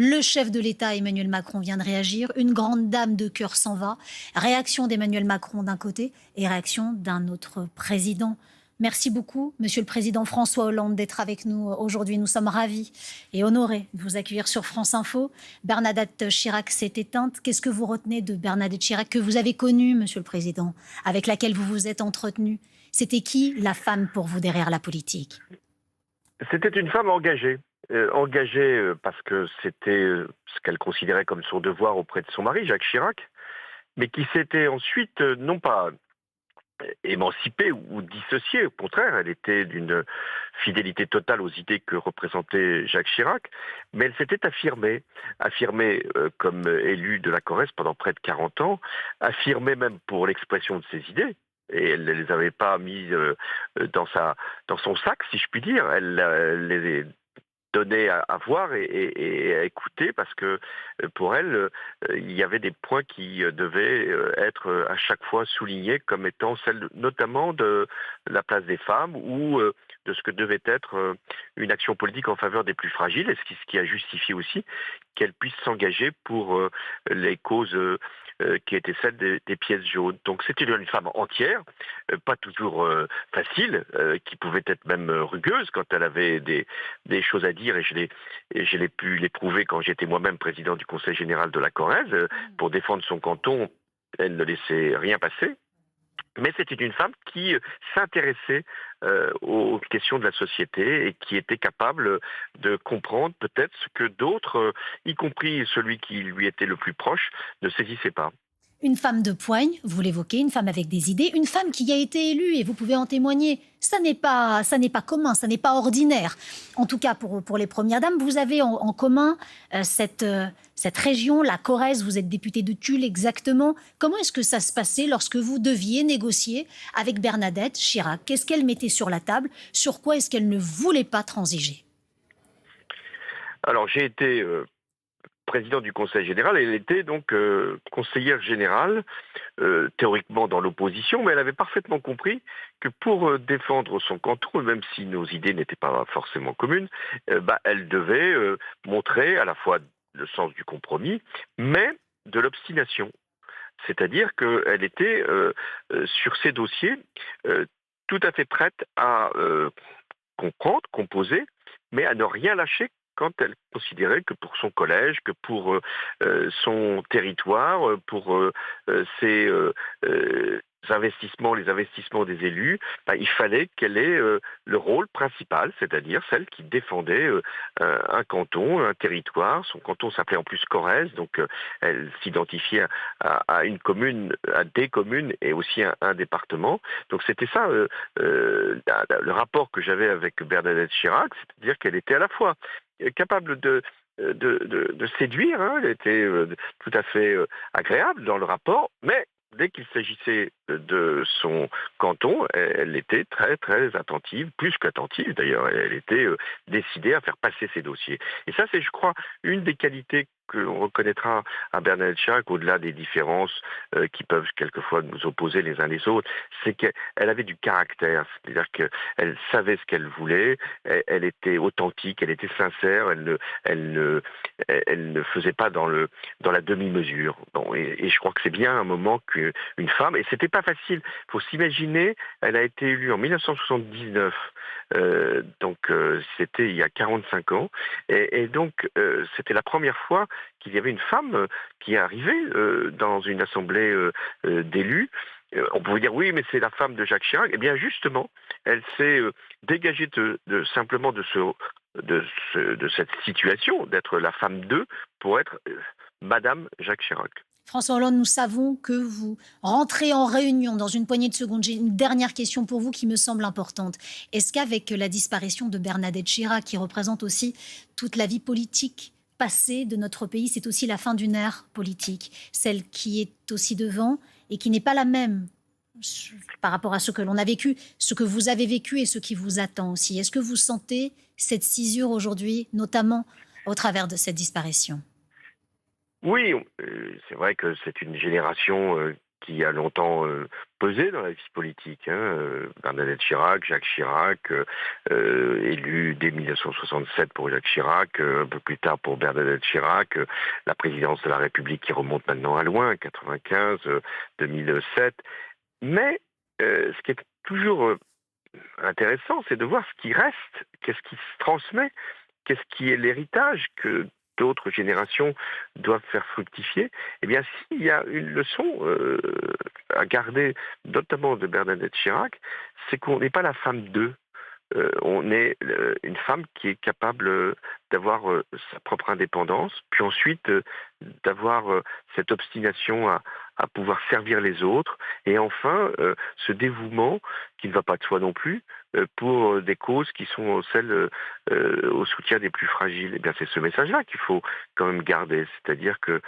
Le chef de l'État, Emmanuel Macron, vient de réagir. Une grande dame de cœur s'en va. Réaction d'Emmanuel Macron d'un côté et réaction d'un autre président. Merci beaucoup, Monsieur le Président François Hollande, d'être avec nous aujourd'hui. Nous sommes ravis et honorés de vous accueillir sur France Info. Bernadette Chirac s'est éteinte. Qu'est-ce que vous retenez de Bernadette Chirac, que vous avez connue, Monsieur le Président, avec laquelle vous vous êtes entretenu? C'était qui la femme pour vous derrière la politique? C'était une femme engagée. Engagée parce que c'était ce qu'elle considérait comme son devoir auprès de son mari, Jacques Chirac, mais qui s'était ensuite non pas émancipée ou dissociée, au contraire, elle était d'une fidélité totale aux idées que représentait Jacques Chirac, mais elle s'était affirmée comme élue de la Corrèze pendant près de 40 ans, affirmée même pour l'expression de ses idées. Et elle ne les avait pas mises dans son sac, si je puis dire. Elle les donnait à voir et à écouter parce que pour elle, il y avait des points qui devaient être à chaque fois soulignés comme étant celle notamment de la place des femmes ou de ce que devait être une action politique en faveur des plus fragiles, et ce qui a justifié aussi qu'elle puisse s'engager pour les causes qui étaient celles des pièces jaunes. Donc c'était une femme entière, pas toujours facile, qui pouvait être même rugueuse quand elle avait des choses à dire, et je l'ai pu l'éprouver quand j'étais moi-même président du Conseil général de la Corrèze. Pour défendre son canton, elle ne laissait rien passer. Mais c'était une femme qui s'intéressait aux questions de la société et qui était capable de comprendre peut-être ce que d'autres, y compris celui qui lui était le plus proche, ne saisissaient pas. Une femme de poigne, vous l'évoquez, une femme avec des idées, une femme qui a été élue, et vous pouvez en témoigner. Ça n'est pas commun, ça n'est pas ordinaire. En tout cas, pour les premières dames, vous avez en commun cette région, la Corrèze. Vous êtes députée de Tulle, exactement. Comment est-ce que ça se passait lorsque vous deviez négocier avec Bernadette Chirac? Qu'est-ce qu'elle mettait sur la table? Sur quoi est-ce qu'elle ne voulait pas transiger? Alors j'ai été président du Conseil général, et elle était donc conseillère générale, théoriquement dans l'opposition, mais elle avait parfaitement compris que pour défendre son canton, même si nos idées n'étaient pas forcément communes, elle devait montrer à la fois le sens du compromis, mais de l'obstination. C'est-à-dire qu'elle était sur ces dossiers tout à fait prête à comprendre, composer, mais à ne rien lâcher quand elle considérait que pour son collège, que pour son territoire, pour ses investissements, les investissements des élus, il fallait qu'elle ait le rôle principal, c'est-à-dire celle qui défendait un canton, un territoire. Son canton s'appelait en plus Corrèze, donc elle s'identifiait à une commune, à des communes et aussi à un département. Donc c'était ça le rapport que j'avais avec Bernadette Chirac, c'est-à-dire qu'elle était à la fois capable de séduire, hein, elle était tout à fait agréable dans le rapport, mais dès qu'il s'agissait de son canton, elle était très très attentive, plus qu'attentive d'ailleurs, elle était décidée à faire passer ses dossiers. Et ça, c'est, je crois, une des qualités que l'on reconnaîtra à Bernadette Chirac, au-delà des différences qui peuvent quelquefois nous opposer les uns les autres, c'est qu'elle avait du caractère, c'est-à-dire qu'elle savait ce qu'elle voulait, elle était authentique, elle était sincère, elle ne faisait pas dans la demi-mesure. Bon, et je crois que c'est bien un moment qu'une femme, et c'était pas facile, il faut s'imaginer, elle a été élue en 1979, donc c'était il y a 45 ans, et donc c'était la première fois qu'il y avait une femme qui arrivait dans une assemblée d'élus. On pouvait dire oui, mais c'est la femme de Jacques Chirac. Eh bien justement, elle s'est dégagée simplement de cette situation d'être la femme d'eux pour être Madame Jacques Chirac. François Hollande, nous savons que vous rentrez en réunion dans une poignée de secondes. J'ai une dernière question pour vous qui me semble importante. Est-ce qu'avec la disparition de Bernadette Chirac, qui représente aussi toute la vie politique passée de notre pays, c'est aussi la fin d'une ère politique, celle qui est aussi devant et qui n'est pas la même par rapport à ce que l'on a vécu, ce que vous avez vécu et ce qui vous attend aussi. Est-ce que vous sentez cette cisure aujourd'hui, notamment au travers de cette disparition? Oui, c'est vrai que c'est une génération qui a longtemps pesé dans la vie politique. Bernadette Chirac, Jacques Chirac, élu dès 1967 pour Jacques Chirac, un peu plus tard pour Bernadette Chirac, la présidence de la République qui remonte maintenant à loin, 95, 2007. Mais ce qui est toujours intéressant, c'est de voir ce qui reste, qu'est-ce qui se transmet, qu'est-ce qui est l'héritage que d'autres générations doivent faire fructifier. Eh bien, s'il y a une leçon à garder, notamment de Bernadette Chirac, c'est qu'on n'est pas la femme d'eux. On est une femme qui est capable d'avoir sa propre indépendance, puis ensuite d'avoir cette obstination à pouvoir servir les autres, et enfin ce dévouement qui ne va pas de soi non plus pour des causes qui sont celles au soutien des plus fragiles. Et bien c'est ce message-là qu'il faut quand même garder, c'est-à-dire que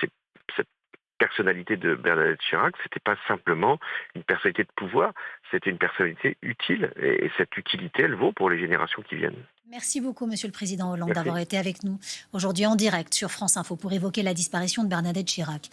c'est cette personnalité de Bernadette Chirac, c'était pas simplement une personnalité de pouvoir, c'était une personnalité utile. Et cette utilité, elle vaut pour les générations qui viennent. Merci beaucoup, Monsieur le Président Hollande, Merci. d'avoir été avec nous aujourd'hui en direct sur France Info pour évoquer la disparition de Bernadette Chirac.